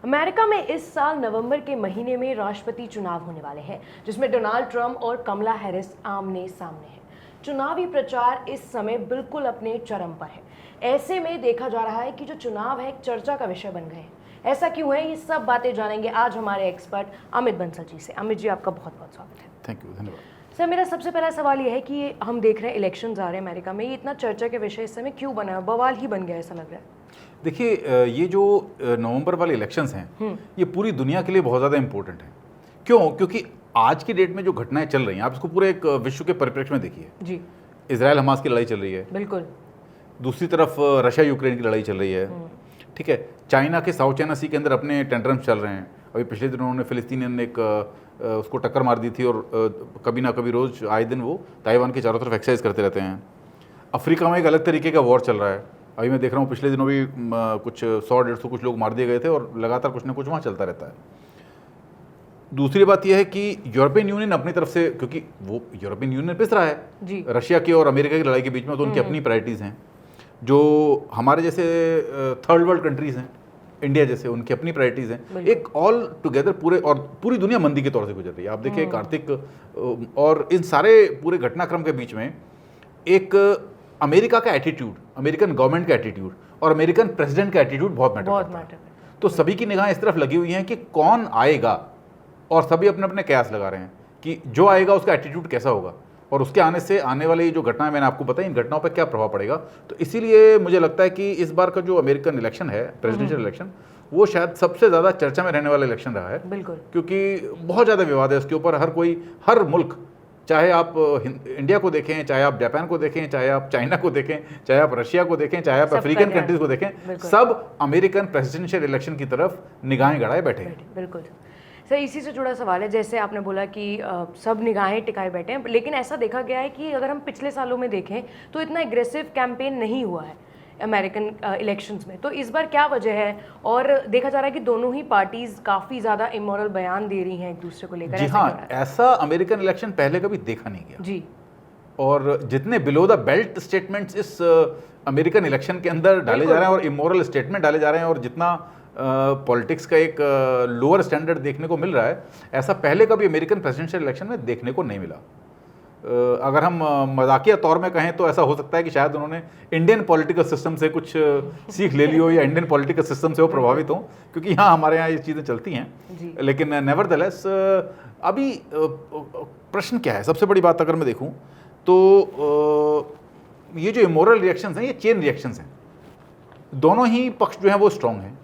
America में इस साल नवंबर के महीने में राष्ट्रपति चुनाव होने वाले हैं, जिसमें डोनाल्ड ट्रंप और कमला हैरिस आमने सामने हैं। चुनावी प्रचार इस समय बिल्कुल अपने चरम पर है। ऐसे में देखा जा रहा है कि जो चुनाव है एक चर्चा का विषय बन गए हैं। ऐसा क्यों है, ये सब बातें जानेंगे आज हमारे एक्सपर्ट अमित बंसल जी से। अमित जी, आपका बहुत बहुत स्वागत है। थैंक यू, धन्यवाद। सर, मेरा सबसे पहला सवाल ये है कि हम देख रहे हैं इलेक्शंस आ रहे हैं अमेरिका में, ये इतना चर्चा के विषय इस समय क्यों बना है? बवाल ही बन गया ऐसा लग रहा है। देखिए, ये जो नवंबर वाले इलेक्शंस हैं ये पूरी दुनिया के लिए बहुत ज़्यादा इंपॉर्टेंट है। क्यों? क्योंकि आज की डेट में जो घटनाएं चल रही हैं, आप इसको पूरे एक विश्व के परिप्रेक्ष्य में देखिए जी। इजराइल हमास की लड़ाई चल रही है, बिल्कुल। दूसरी तरफ रशिया यूक्रेन की लड़ाई चल रही है, ठीक है। चाइना के साउथ चाइना सी के अंदर अपने टेंट्रम्स चल रहे हैं। अभी पिछले दिनों उन्होंने फिलिस्तीनियन ने एक उसको टक्कर मार दी थी, और कभी ना कभी रोज़ आए दिन वो ताइवान के चारों तरफ एक्सरसाइज करते रहते हैं। अफ्रीका में एक अलग तरीके का वॉर चल रहा है। अभी मैं देख रहा हूँ पिछले दिनों भी कुछ 100-150 कुछ लोग मार दिए गए थे, और लगातार कुछ ना कुछ वहाँ चलता रहता है। दूसरी बात यह है कि यूरोपियन यूनियन अपनी तरफ से, क्योंकि वो यूरोपियन यूनियन पिस रहा है जी। रशिया की और अमेरिका की लड़ाई के बीच में, तो उनकी अपनी प्रायोरिटीज़ हैं। जो हमारे जैसे थर्ड वर्ल्ड कंट्रीज़ हैं, इंडिया जैसे, उनकी अपनी प्रायोरिटीज़ हैं। एक ऑल टुगेदर पूरी दुनिया मंदी के तौर से गुजर रही है। आप देखिए कार्तिक और इन सारे पूरे घटनाक्रम के बीच में एक अमेरिका का एटीट्यूड, अमेरिकन गवर्नमेंट का एटीट्यूड और अमेरिकन प्रेसिडेंट का एटीट्यूड बहुत मैटर करता है। तो सभी की निगाहें इस तरफ लगी हुई हैं कि कौन आएगा, और सभी अपने अपने कयास लगा रहे हैं कि जो आएगा उसका एटीट्यूड कैसा होगा, और उसके आने से आने वाली जो घटनाएं मैंने आपको बताई, इन घटनाओं पर क्या प्रभाव पड़ेगा। तो इसीलिए मुझे लगता है कि इस बार का जो अमेरिकन इलेक्शन है, प्रेसिडेंशियल इलेक्शन, वो शायद सबसे ज़्यादा चर्चा में रहने वाला इलेक्शन रहा है। बिल्कुल। क्योंकि बहुत ज़्यादा विवाद है उसके ऊपर। हर मुल्क, चाहे आप इंडिया को देखें, चाहे आप जापान को देखें, चाहे आप चाइना को देखें, चाहे आप रशिया को देखें, चाहे आप अफ्रीकन कंट्रीज को देखें, सब अमेरिकन प्रेसिडेंशियल इलेक्शन की तरफ निगाहें गड़ाए बैठे हैं। बिल्कुल सर, इसी से जुड़ा सवाल है। जैसे आपने बोला कि सब निगाहें टिकाए बैठे हैं, लेकिन ऐसा देखा गया है कि अगर हम पिछले सालों में देखें तो इतना एग्रेसिव कैंपेन नहीं हुआ है अमेरिकन इलेक्शंस में। तो इस बार क्या वजह है? और देखा जा रहा है कि दोनों ही पार्टीज काफ़ी ज़्यादा इमोरल बयान दे रही हैं एक दूसरे को लेकर। जी हाँ, ऐसा अमेरिकन इलेक्शन पहले कभी देखा नहीं गया जी। और जितने बिलो द बेल्ट स्टेटमेंट्स इस अमेरिकन इलेक्शन के अंदर डाले जा रहे हैं, और इमोरल स्टेटमेंट डाले जा रहे हैं, और जितना पॉलिटिक्स का एक लोअर स्टैंडर्ड देखने को मिल रहा है, ऐसा पहले कभी अमेरिकन प्रेसिडेंशियल इलेक्शन में देखने को नहीं मिला। अगर हम मजाकिया तौर में कहें तो ऐसा हो सकता है कि शायद उन्होंने इंडियन पॉलिटिकल सिस्टम से कुछ सीख ले ली हो, या इंडियन पॉलिटिकल सिस्टम से वो प्रभावित हो, क्योंकि यहाँ हमारे यहाँ ये चीज़ें चलती हैं। लेकिन नेवरदलेस अभी प्रश्न क्या है, सबसे बड़ी बात अगर मैं देखूँ तो ये जो इमोरल रिएक्शंस हैं, ये चेन रिएक्शंस हैं। दोनों ही पक्ष जो हैं वो स्ट्रांग हैं।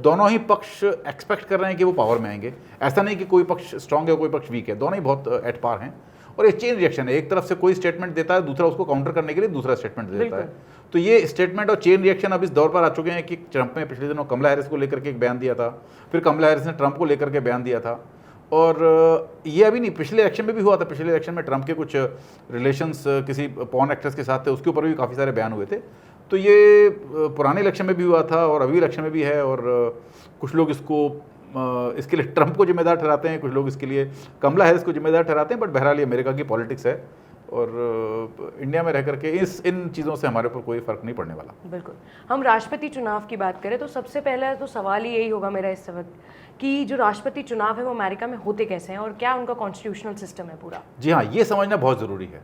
दोनों ही पक्ष एक्सपेक्ट कर रहे हैं कि वो पावर में आएंगे। ऐसा नहीं कि कोई पक्ष स्ट्रांग है कोई पक्ष वीक है, दोनों ही बहुत एट पार हैं। और ये चेन रिएक्शन है, एक तरफ से कोई स्टेटमेंट देता है, दूसरा उसको काउंटर करने के लिए दूसरा स्टेटमेंट देता है। तो ये स्टेटमेंट और चेन रिएक्शन अब इस दौर पर आ चुके हैं कि ट्रंप ने पिछले दिनों कमला हैरिस को लेकर के एक बयान दिया था, फिर कमला हैरिस ने ट्रंप को लेकर के बयान दिया था, और ये अभी नहीं, पिछले इलेक्शन में भी हुआ था। पिछले इलेक्शन में ट्रंप के कुछ रिलेशंस किसी पॉर्न एक्ट्रेस के साथ थे, उसके ऊपर भी काफ़ी सारे बयान हुए थे। तो ये पुराने इलेक्शन में भी हुआ था और अभी इलेक्शन में भी है, और कुछ लोग इसके लिए ट्रंप को जिम्मेदार ठहराते हैं, कुछ लोग इसके लिए कमला हैरिस को जिम्मेदार ठहराते हैं। बट बहरहाल ये अमेरिका की पॉलिटिक्स है, और इंडिया में रह करके इन चीज़ों से हमारे ऊपर कोई फ़र्क नहीं पड़ने वाला। बिल्कुल। हम राष्ट्रपति चुनाव की बात करें तो सबसे पहले तो सवाल ही यही होगा मेरा इस वक्त कि जो राष्ट्रपति चुनाव है वो अमेरिका में होते कैसे हैं, और क्या उनका कॉन्स्टिट्यूशनल सिस्टम है पूरा? जी हाँ, ये समझना बहुत ज़रूरी है।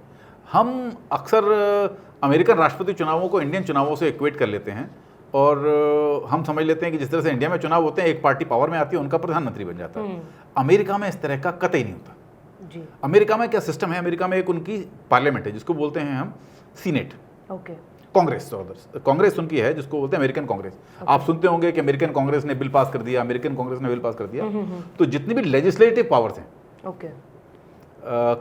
हम अक्सर अमेरिकन राष्ट्रपति चुनावों को इंडियन चुनावों से इक्वेट कर लेते हैं, और हम समझ लेते हैं कि जिस तरह से इंडिया में चुनाव होते हैं, एक पार्टी पावर में आती है, उनका प्रधानमंत्री बन जाता है। अमेरिका में इस तरह का कतई नहीं होता जी। अमेरिका में क्या सिस्टम है, अमेरिका में एक उनकी पार्लियामेंट है जिसको बोलते हैं हम सीनेट। कांग्रेस उनकी है जिसको बोलते हैं अमेरिकन कांग्रेस। आप सुनते होंगे कि अमेरिकन कांग्रेस ने बिल पास कर दिया, अमेरिकन कांग्रेस ने बिल पास कर दिया। तो जितनी भी लेजिस्लेटिव पावर्स हैं,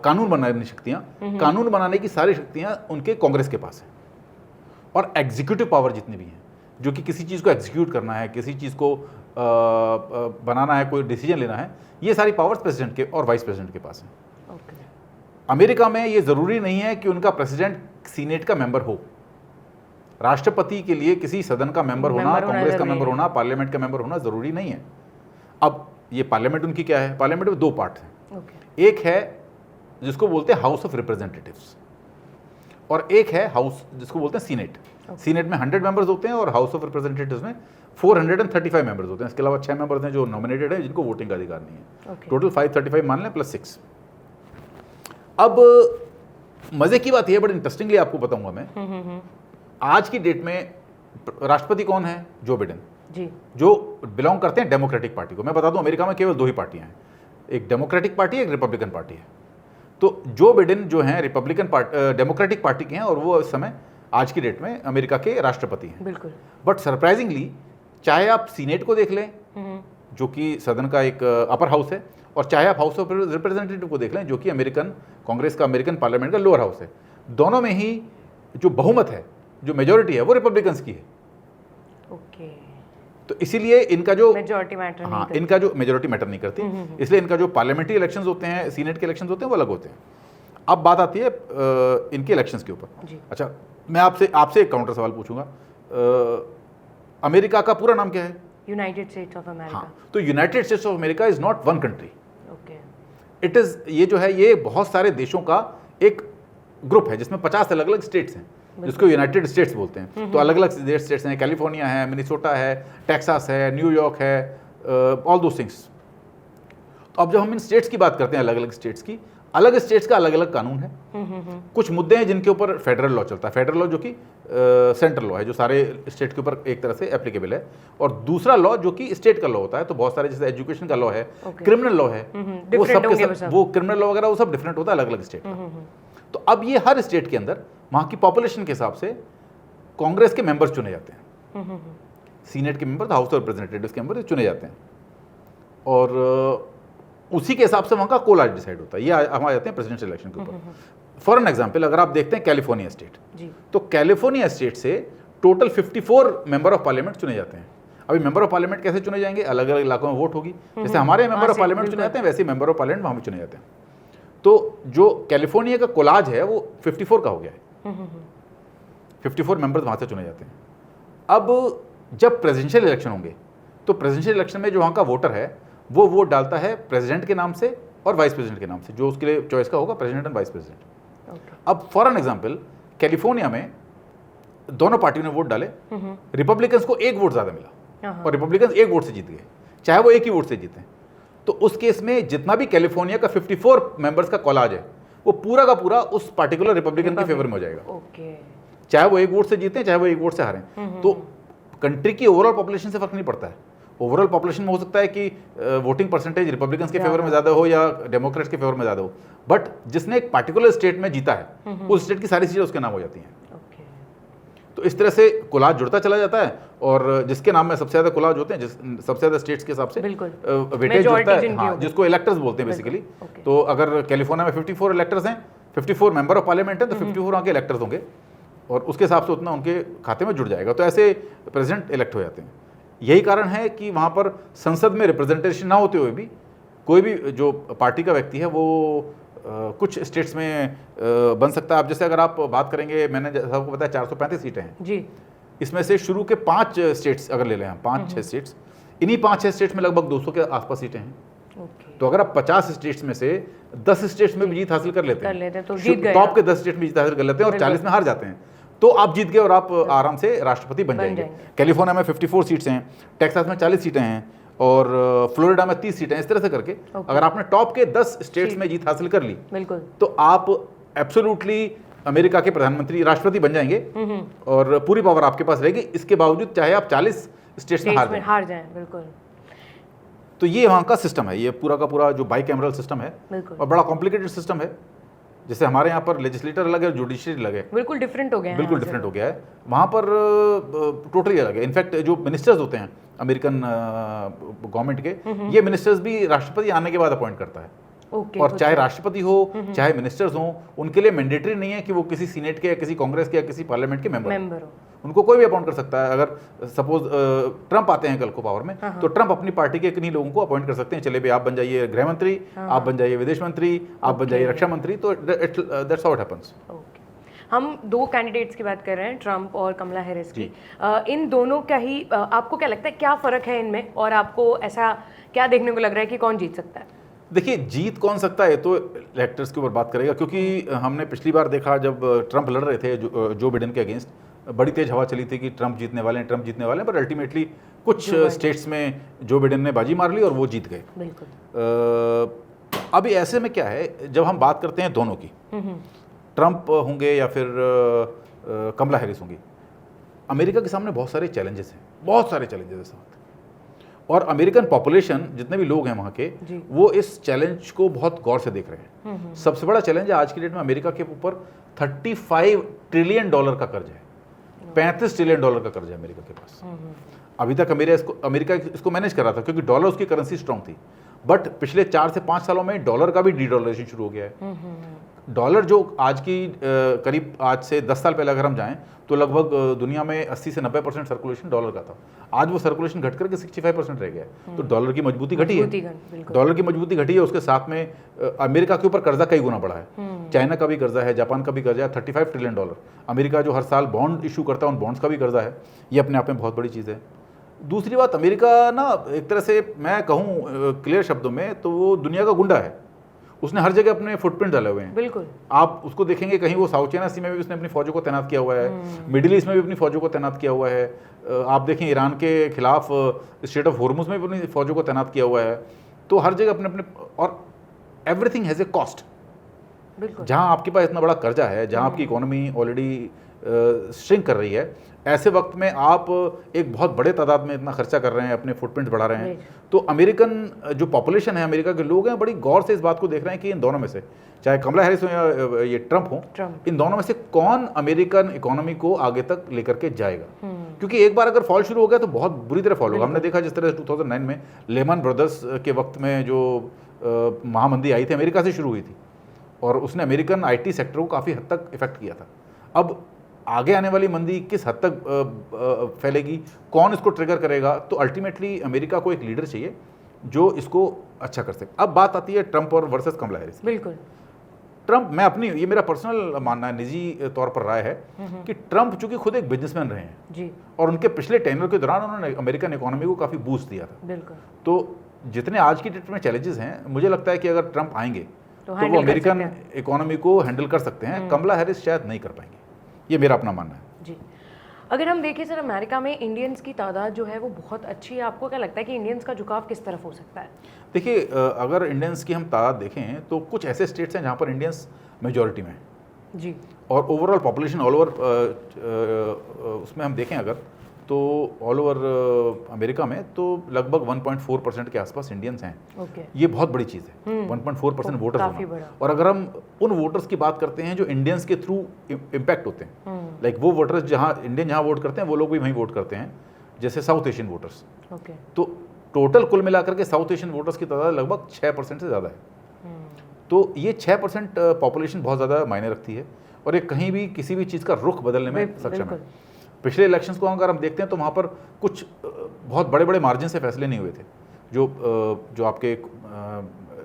कानून बनाने की शक्तियां, कानून बनाने की सारी शक्तियां उनके कांग्रेस के पास हैं। और एग्जीक्यूटिव पावर जितनी भी हैं, जो कि किसी चीज़ को एग्जीक्यूट करना है, किसी चीज़ को बनाना है, कोई डिसीजन लेना है, ये सारी पावर्स प्रेसिडेंट के और वाइस प्रेसिडेंट के पास हैं। अमेरिका में ये ज़रूरी नहीं है कि उनका प्रेसिडेंट सीनेट का मेंबर हो। राष्ट्रपति के लिए किसी सदन का मेंबर होना, कांग्रेस का मेंबर होना, पार्लियामेंट का मेंबर होना ज़रूरी नहीं है। अब ये पार्लियामेंट उनकी क्या है, पार्लियामेंट में दो पार्ट हैं। एक है जिसको बोलते हैं हाउस ऑफ रिप्रेजेंटेटिव्स, और एक है हाउस जिसको बोलते हैं सीनेट। सीनेट में 100 मेंबर्स होते हैं और हाउस ऑफ रिप्रेजेंटेटिव्स में 435 मेंबर्स होते हैं। इसके अलावा 6 मेंबर्स हैं जो नॉमिनेटेड हैं, जिनको वोटिंग का अधिकार नहीं है। टोटल 535 मान लें प्लस 6। अब मजे की बात यह, बड़ी इंटरेस्टिंगली आपको बताऊंगा मैं, आज की डेट में राष्ट्रपति कौन है? जो बिडेन जी, जो बिलोंग करते हैं डेमोक्रेटिक पार्टी को। मैं बता दूं, अमेरिका में केवल 2 ही पार्टियां हैं, एक डेमोक्रेटिक पार्टी, एक रिपब्लिकन पार्टी है। तो जो बिडेन जो हैं रिपब्लिकन पार्टी, डेमोक्रेटिक पार्टी के हैं, और वो इस समय आज की डेट में अमेरिका के राष्ट्रपति हैं। बिल्कुल। बट सरप्राइजिंगली, चाहे आप सीनेट को देख लें, जो कि सदन का एक अपर हाउस है, और चाहे आप हाउस ऑफ रिप्रेजेंटेटिव को देख लें, जो कि अमेरिकन कांग्रेस का, अमेरिकन पार्लियामेंट का लोअर हाउस है, दोनों में ही जो बहुमत है, जो मेजोरिटी है, वो रिपब्लिकन्स की है। ओके। तो इसीलिए इनका जो मेजोरिटी मैटर नहीं करती। इनका जो मेजोरिटी मैटर नहीं करती, इसलिए इनका जो पार्लियामेंट्री इलेक्शंस होते हैं, सीनेट के इलेक्शंस होते हैं, वो अलग होते हैं। अब बात आती है इनके इलेक्शंस के ऊपर। अच्छा, मैं आपसे एक काउंटर सवाल पूछूंगा। अमेरिका का पूरा नाम क्या है? United states of America. हाँ, तो United states of America is not one country. Okay. It is, ये जो है, ये बहुत सारे देशों का एक ग्रुप है, जिसमें 50 अलग अलग स्टेट्स हैं, जिसको यूनाइटेड स्टेट्स बोलते हैं। तो अलग अलग स्टेट्स हैं, कैलिफोर्निया है, मिनेसोटा है, टेक्सास है, न्यूयॉर्क है, ऑल दोस थिंग्स। तो अब जब हम इन स्टेट्स की बात करते हैं, अलग अलग स्टेट्स की, अलग स्टेट्स का अलग अलग कानून है। कुछ मुद्दे हैं जिनके ऊपर फेडरल लॉ चलता है, फेडरल लॉ जो कि सेंट्रल लॉ है, जो सारे स्टेट के ऊपर एक तरह से एप्लीकेबल है, और दूसरा लॉ जो कि स्टेट का लॉ होता है। तो बहुत सारे, जैसे एजुकेशन का लॉ है, क्रिमिनल लॉ है, वो सब, वो क्रिमिनल लॉ वगैरह वो सब डिफरेंट होता है अलग अलग स्टेट का। तो अब ये हर स्टेट के अंदर वहाँ की पॉपुलेशन के हिसाब से कांग्रेस के मेंबर्स चुने जाते हैं, सीनेट के मेंबर, हाउस ऑफ रिप्रेजेंटेटिव्स के मेंबर चुने जाते हैं, और उसी के हिसाब से वहाँ का कोलाज डिसाइड होता है। ये हम आ जाते हैं प्रेसिडेंशियल इलेक्शन के ऊपर। फॉर एन एग्जाम्पल, अगर आप देखते हैं कैलिफोर्निया स्टेट, तो कैलिफोर्निया स्टेट से टोटल 54 मेंबर ऑफ पार्लियामेंट चुने जाते हैं। अभी मेंबर ऑफ पार्लियामेंट कैसे चुने जाएंगे? अलग अलग इलाकों में वोट होगी, जैसे हमारे मेंबर ऑफ पार्लियामेंट चुने जाते हैं, वैसे मेंबर ऑफ पार्लियामेंट वहाँ भी चुने जाते हैं। तो जो कैलिफोर्निया का कोलाज है वो 54 का हो गया है, 54 मेंबर्स वहाँ से चुने जाते हैं। अब जब प्रेसिडेंशियल इलेक्शन होंगे, तो प्रेसिडेंशियल इलेक्शन में जो वहाँ का वोटर है, वो वोट डालता है प्रेसिडेंट के नाम से और वाइस प्रेसिडेंट के नाम से, जो उसके लिए चॉइस का होगा, प्रेसिडेंट एंड वाइस प्रेसिडेंट। अब फॉर एन एग्जाम्पल, कैलिफोर्निया में दोनों पार्टियों ने वोट डाले, रिपब्लिकन्स को 1 वोट ज्यादा मिला और रिपब्लिकन्स 1 वोट से जीत गए, चाहे वो 1 ही वोट से जीते। तो उस केस में जितना भी कैलिफोर्निया का 54 मेंबर्स का कॉलाज है, वो पूरा का पूरा उस पार्टिकुलर रिपब्लिकन के फेवर में हो जाएगा, चाहे वो 1 वोट से जीते, चाहे वो 1 वोट से हारें। तो कंट्री की ओवरऑल पॉपुलेशन से फर्क नहीं पड़ता है। ओवरऑल पॉपुलेशन में हो सकता है कि वोटिंग परसेंटेज रिपब्लिकन्स के फेवर में ज़्यादा हो या डेमोक्रेट्स के फेवर में ज़्यादा हो, बट जिसने एक पार्टिकुलर स्टेट में जीता है, उस स्टेट की सारी चीज़ें उसके नाम हो जाती हैं। तो इस तरह से कोलाज जुड़ता चला जाता है, और जिसके नाम में सबसे ज़्यादा कोलाज होते हैं, सबसे ज़्यादा स्टेट्स के हिसाब से वेटेज होता है, हाँ, जिसको इलेक्टर्स बोलते हैं बेसिकली। तो अगर कैलिफोर्निया में 54 इलेक्टर्स हैं, 54 मेंबर ऑफ पार्लियामेंट हैं, तो 54 वहाँ के इलेक्टर्स होंगे, और उसके हिसाब से उतना उनके खाते में जुड़ जाएगा। तो ऐसे प्रेसिडेंट इलेक्ट हो जाते हैं। यही कारण है कि वहाँ पर संसद में रिप्रेजेंटेशन ना होते हुए भी कोई भी जो पार्टी का व्यक्ति है वो कुछ स्टेट्स में बन सकता है। अब जैसे अगर आप बात करेंगे, मैंने सबको बताया 435 सीटें हैं जी, इसमें से शुरू के 5 स्टेट्स अगर ले लें हम, 5-6 स्टेट्स, इन्हीं 5-6 स्टेट्स में लगभग 200 के आसपास सीटें हैं। तो अगर आप 50 स्टेट्स में से 10 स्टेट्स में भी जीत हासिल कर लेते हैं, तो टॉप के 10 स्टेट में जीत हासिल कर लेते हैं और 40 में हार जाते हैं, तो आप जीत गए और आप आराम से राष्ट्रपति बन जाएंगे। कैलिफोर्निया में 54 सीट्स हैं, टेक्सास में 40 सीटें हैं, और फ्लोरिडा में 30 सीटें हैं। इस तरह से करके अगर आपने टॉप के 10 स्टेट्स में जीत हासिल कर ली, तो आप एब्सोल्युटली अमेरिका के प्रधानमंत्री, राष्ट्रपति बन जाएंगे, और पूरी पावर आपके पास रहेगी। इसके बावजूद चाहे आप 40 स्टेट्स में हार जाएं। बिल्कुल। तो ये वहाँ का सिस्टम है, ये पूरा का पूरा जो बाइकैमरल सिस्टम है, और बड़ा कॉम्प्लिकेटेड सिस्टम है। जैसे हमारे यहाँ पर लेजिस्लेटर अलग है, जुडिशरी अलग है, बिल्कुल डिफरेंट हो गया है, बिल्कुल डिफरेंट हो गया है। वहाँ पर टोटली अलग है। इनफैक्ट जो मिनिस्टर्स होते हैं अमेरिकन गवर्नमेंट के, ये मिनिस्टर्स भी राष्ट्रपति आने के बाद अपॉइंट करता है। और चाहे राष्ट्रपति हो, चाहे मिनिस्टर्स हो, उनके लिए मैंडेटरी नहीं है कि वो किसी सीनेट के या किसी कांग्रेस के या किसी पार्लियामेंट के मेंबर हो। उनको कोई भी अपॉइंट कर सकता है। अगर सपोज ट्रंप आते हैं कल को पावर में, तो ट्रंप अपनी पार्टी के किन्हीं लोगों को अपॉइंट कर सकते हैं, चले भाई आप बन जाइए गृह मंत्री, आप बन जाइए विदेश मंत्री, आप बन जाइए रक्षा मंत्री। तो दैट्स हाउ इट हैपेंस। हम 2 कैंडिडेट्स की बात कर रहे हैं, ट्रंप और कमला हैरिस की। इन दोनों का ही आपको क्या लगता है, क्या फ़र्क है इनमें, और आपको ऐसा क्या देखने को लग रहा है कि कौन जीत सकता है? देखिए, जीत कौन सकता है तो इलेक्टर्स के ऊपर बात करेगा, क्योंकि हमने पिछली बार देखा जब ट्रंप लड़ रहे थे जो बिडेन के अगेंस्ट, बड़ी तेज हवा चली थी कि ट्रंप जीतने वाले हैं, ट्रंप जीतने वाले हैं, पर अल्टीमेटली कुछ स्टेट्स में जो बिडेन ने बाजी मार ली और वो जीत गए। बिल्कुल। अभी ऐसे में क्या है, जब हम बात करते हैं दोनों की, ट्रंप होंगे या फिर कमला हैरिस होंगी, अमेरिका के सामने बहुत सारे चैलेंजेस हैं, बहुत सारे चैलेंजेस हैं साथ। और अमेरिकन पॉपुलेशन, जितने भी लोग हैं वहाँ के, वो इस चैलेंज को बहुत गौर से देख रहे हैं। सबसे बड़ा चैलेंज है आज की डेट में अमेरिका के ऊपर $35 ट्रिलियन का कर्ज है, $35 ट्रिलियन का कर्ज है अमेरिका के पास। अभी तक अमेरिका इसको मैनेज कर रहा था क्योंकि डॉलर उसकी करेंसी स्ट्रांग थी, बट पिछले 4 से 5 सालों में डॉलर का भी डीडॉलराइजेशन शुरू हो गया है। डॉलर जो आज की करीब आज से 10 साल पहले अगर हम जाएं तो लगभग दुनिया में 80 से 90% सर्कुलेशन डॉलर का था। आज वो सर्कुलेशन घट करके 65% रह गया है। तो डॉलर की मजबूती घटी है, डॉलर की मजबूती घटी है। उसके साथ में अमेरिका के ऊपर कर्जा कई गुना बढ़ा है। चाइना का भी कर्जा है, जापान का भी कर्जा है, $35 ट्रिलियन। अमेरिका जो हर साल बॉन्ड इशू करता है, उन बॉन्ड्स का भी कर्जा है। ये अपने आप में बहुत बड़ी चीज़ है। दूसरी बात, अमेरिका ना एक तरह से मैं कहूँ क्लियर शब्दों में तो वो दुनिया का गुंडा है। उसने हर जगह अपने फुटप्रिंट डाले हुए हैं। बिल्कुल, आप उसको देखेंगे कहीं वो साउथ चाइना सी में भी उसने अपनी फौजों को तैनात किया हुआ है, मिडिल ईस्ट में भी अपनी फौजों को तैनात किया हुआ है। आप देखें ईरान के खिलाफ स्ट्रेट ऑफ हॉर्मुज में भी अपनी फौजों को तैनात किया हुआ है। तो हर जगह अपने अपने, और एवरीथिंग हैज़ ए कॉस्ट। जहाँ आपके पास इतना बड़ा कर्जा है, जहाँ आपकी इकोनॉमी ऑलरेडी श्रिंक कर रही है, ऐसे वक्त में आप एक बहुत बड़े तादाद में इतना खर्चा कर रहे हैं, अपने फुटप्रिंट बढ़ा रहे हैं। तो अमेरिकन जो पॉपुलेशन है, अमेरिका के लोग हैं, बड़ी गौर से इस बात को देख रहे हैं कि इन दोनों में से, चाहे कमला हैरिस हो या ये ट्रंप हो, इन दोनों में से कौन अमेरिकन इकोनॉमी को आगे तक लेकर के जाएगा। क्योंकि एक बार अगर फॉल शुरू हो गया तो बहुत बुरी तरह फॉल होगा। हमने देखा जिस तरह 2009 में लेमन ब्रदर्स के वक्त में जो महामंदी आई थी, अमेरिका से शुरू हुई थी और उसने अमेरिकन IT सेक्टर को काफ़ी हद तक इफेक्ट किया था। अब आगे आने वाली मंदी किस हद तक फैलेगी, कौन इसको ट्रिगर करेगा, तो अल्टीमेटली अमेरिका को एक लीडर चाहिए जो इसको अच्छा कर सके। अब बात आती है ट्रंप और वर्सेस कमला हैरिस। बिल्कुल, ट्रंप, मैं अपनी, ये मेरा पर्सनल मानना है, निजी तौर पर राय है कि ट्रंप चूंकि खुद एक बिजनेसमैन रहे हैं जी, और उनके पिछले टेन्योर के दौरान उन्होंने अमेरिकन इकोनॉमी को काफ़ी बूस्ट दिया था। बिल्कुल, तो जितने आज की डेट में चैलेंजेस हैं, मुझे लगता है कि अगर ट्रंप आएंगे तो वो अमेरिकन इकोनॉमी को हैंडल कर सकते हैं। कमला हैरिस शायद नहीं कर पाएंगे, ये मेरा अपना मानना है जी। अगर हम देखें सर, अमेरिका में इंडियंस की तादाद जो है वो बहुत अच्छी है। आपको क्या लगता है कि इंडियंस का झुकाव किस तरफ हो सकता है? देखिए, अगर इंडियंस की हम तादाद देखें तो कुछ ऐसे स्टेट्स हैं जहाँ पर इंडियंस मेजॉरिटी में है जी, और ओवरऑल पॉपुलेशन ऑल ओवर उसमें हम देखें अगर, तो ऑल ओवर अमेरिका में तो लगभग 1.4% के आसपास इंडियंस हैं। ये बहुत बड़ी चीज़ है, 1.4% वोटर्स होना। और अगर हम उन वोटर्स की बात करते हैं जो इंडियंस के थ्रू इम्पैक्ट होते हैं, लाइक वो वोटर्स जहाँ इंडियन जहाँ वोट करते हैं वो लोग भी वहीं वोट करते हैं, जैसे साउथ एशियन वोटर्स। तो टोटल कुल मिलाकर के साउथ एशियन वोटर्स की तादाद लगभग 6% से ज़्यादा है। तो ये 6% पॉपुलेशन बहुत ज़्यादा मायने रखती है, और ये कहीं भी किसी भी चीज़ का रुख बदलने में सक्षम है। पिछले इलेक्शंस को अगर हम देखते हैं तो वहाँ पर कुछ बहुत बड़े बड़े मार्जिन से फैसले नहीं हुए थे। जो आपके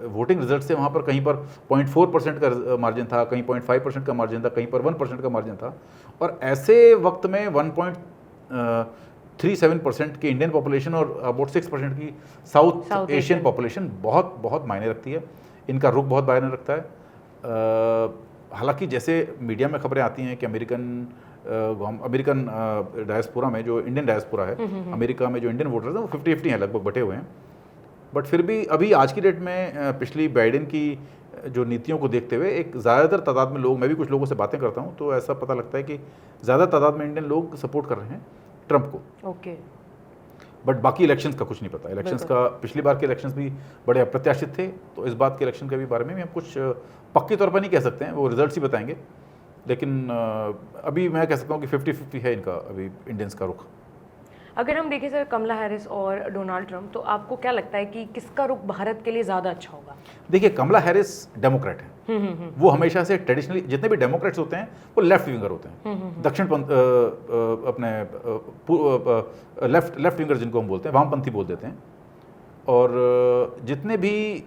वोटिंग रिजल्ट से वहाँ पर कहीं पर 0.4% का मार्जिन था, कहीं 0.5% का मार्जिन था, कहीं पर 1% का मार्जिन था। और ऐसे वक्त में 1.37% की इंडियन पॉपुलेशन और अबाउट 6% की साउथ एशियन पॉपुलेशन बहुत बहुत मायने रखती है। इनका रुख बहुत मायने रखता है। हालांकि जैसे मीडिया में खबरें आती हैं कि अमेरिकन डायस्पोरा में, जो इंडियन डायस्पोरा है अमेरिका में, जो इंडियन वोटर्स हैं वो 50-50 हैं, लगभग बटे हुए हैं। बट फिर भी अभी आज की डेट में पिछली बाइडेन की जो नीतियों को देखते हुए एक ज़्यादातर तादाद में लोग, मैं भी कुछ लोगों से बातें करता हूँ तो ऐसा पता लगता है कि ज़्यादा तादाद में इंडियन लोग सपोर्ट कर रहे हैं ट्रंप को। ओके, बट बाकी इलेक्शंस का कुछ नहीं पता। इलेक्शंस का, पिछली बार के इलेक्शंस भी बड़े अप्रत्याशित थे, तो इस बात के इलेक्शन के भी बारे में भी हम कुछ पक्के तौर पर नहीं कह सकते हैं, वो रिजल्ट्स ही बताएंगे। लेकिन अभी मैं कह सकता हूँ कि 50-50 है इनका अभी इंडियंस का रुख। अगर हम देखें सर, कमला हैरिस और डोनाल्ड ट्रंप, तो आपको क्या लगता है कि किसका रुख भारत के लिए ज़्यादा अच्छा होगा? देखिए, कमला हैरिस डेमोक्रेट है। वो हमेशा से ट्रेडिशनली, जितने भी डेमोक्रेट्स होते हैं वो लेफ्ट विंगर होते हैं, दक्षिण अपने लेफ्ट विंगर जिनको हम बोलते हैं, वामपंथी बोल देते हैं। और जितने भी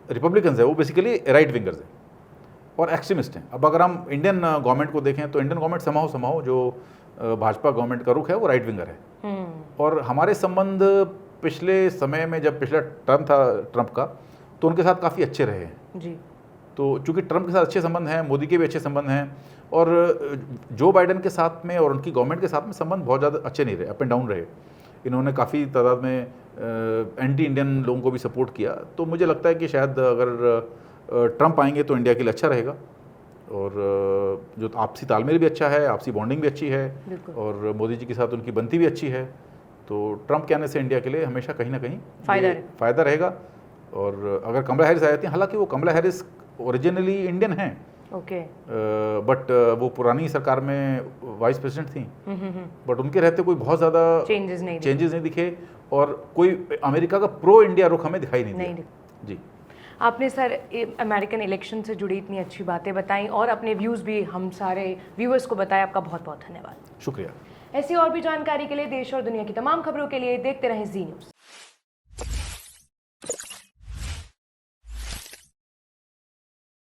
रिपब्लिकन्स हैं वो बेसिकली राइट विंगर्स हैं और एक्सट्रीमिस्ट हैं। अब अगर हम इंडियन गवर्नमेंट को देखें तो इंडियन गवर्नमेंट समाओ जो भाजपा गवर्नमेंट का रुख है वो राइट विंगर है। और हमारे संबंध पिछले समय में, जब पिछला टर्म था ट्रंप का, तो उनके साथ काफ़ी अच्छे रहे हैं जी। तो चूंकि ट्रंप के साथ अच्छे संबंध हैं, मोदी के भी अच्छे संबंध हैं, और जो बाइडन के साथ में और उनकी गवर्नमेंट के साथ में संबंध बहुत ज़्यादा अच्छे नहीं रहे, अप एंड डाउन रहे। इन्होंने काफ़ी तादाद में एंटी इंडियन लोगों को भी सपोर्ट किया। तो मुझे लगता है कि शायद अगर ट्रंप आएंगे तो इंडिया के लिए अच्छा रहेगा, और जो आपसी तालमेल भी अच्छा है, आपसी बॉन्डिंग भी अच्छी है, और मोदी जी के साथ उनकी बनती भी अच्छी है। तो ट्रंप के आने से इंडिया के लिए हमेशा कहीं ना कहीं फ़ायदा रहेगा। और अगर कमला हैरिस आ जाती हैं, हालांकि वो कमला हैरिस ओरिजिनली इंडियन हैं, ओके, बट वो पुरानी सरकार में वाइस प्रेसिडेंट थी, बट उनके रहते कोई बहुत ज़्यादा चेंजेस नहीं दिखे, और कोई अमेरिका का प्रो इंडिया रुख हमें दिखाई नहीं दिया। जी, आपने सर अमेरिकन इलेक्शन से जुड़ी इतनी अच्छी बातें बताई और अपने व्यूज़ भी हम सारे व्यूअर्स को बताया। आपका बहुत बहुत धन्यवाद। शुक्रिया। ऐसी और भी जानकारी के लिए देश और दुनिया की तमाम खबरों के लिए देखते रहें जी न्यूज़।